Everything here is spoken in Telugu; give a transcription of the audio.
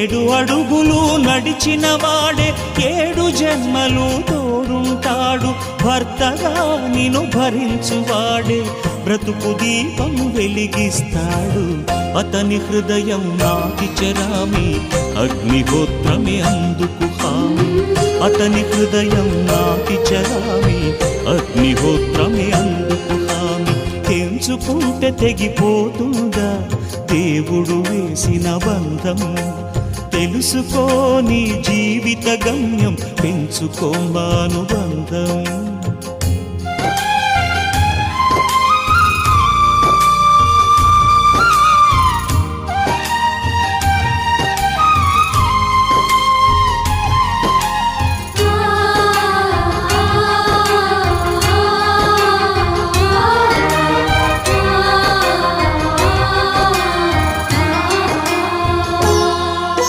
7 అడుగులు నడిచిన వాడే 7 జన్మలు తోడుంటాడు. భర్తగా నిన్ను భరించువాడే బ్రతుకు దీపం వెలిగిస్తాడు. అతని హృదయం నాటి చెరామి అగ్నిహోత్రమే అందుకు హామీ. అతని హృదయం నాటి చెరామి అగ్నిహోత్రమే అందుకు హామీ. తెంచుకుంటే తెగిపోతుందా దేవుడు వేసిన బంధం? తెలుసుకో నీ జీవిత గమ్యం, పెంచుకోమానుబంధం.